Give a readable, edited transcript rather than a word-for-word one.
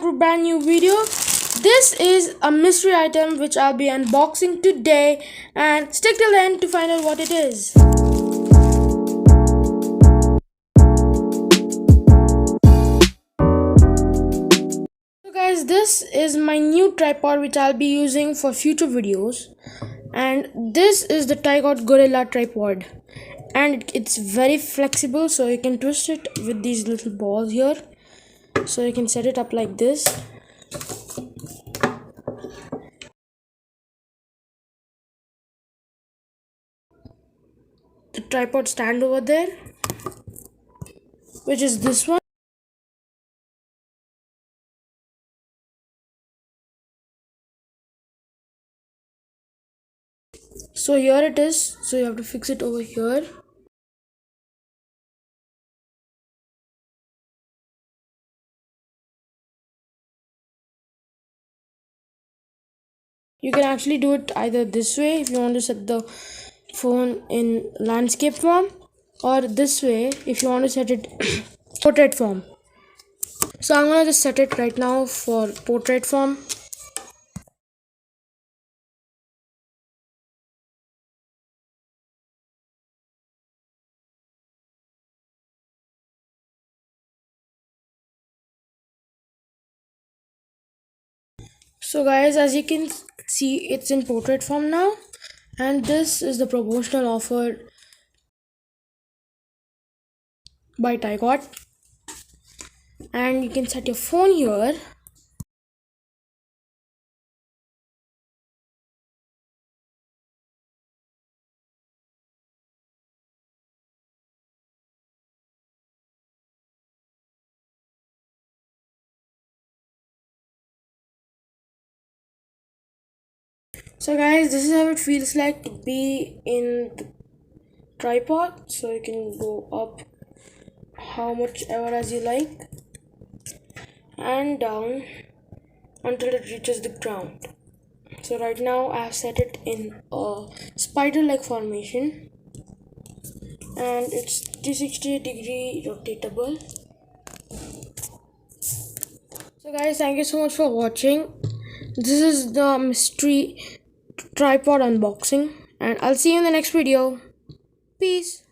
to a brand new video. This is a mystery item which I'll be unboxing today, and stick till the end to find out what it is. So guys, this is my new tripod which I'll be using for future videos, and this is the Tygot Gorilla tripod, and it's very flexible, so you can twist it with these little balls here. So you can set it up like this. The tripod stand over there, which is this one. So here it is, so you have to fix it over here. You can actually do it either this way if you want to set the phone in landscape form, or this way if you want to set it portrait form. So I'm gonna just set it right now for portrait form. So guys, as you can see, it's in portrait form now, and this is the promotional offer by Tygot, and you can set your phone here. So guys, this is how it feels like to be in the tripod. So you can go up how much ever as you like and down until it reaches the ground. So right now I have set it in a spider-like formation, and it's 360-degree rotatable. So guys, thank you so much for watching. This is the mystery tripod unboxing, and I'll see you in the next video. Peace.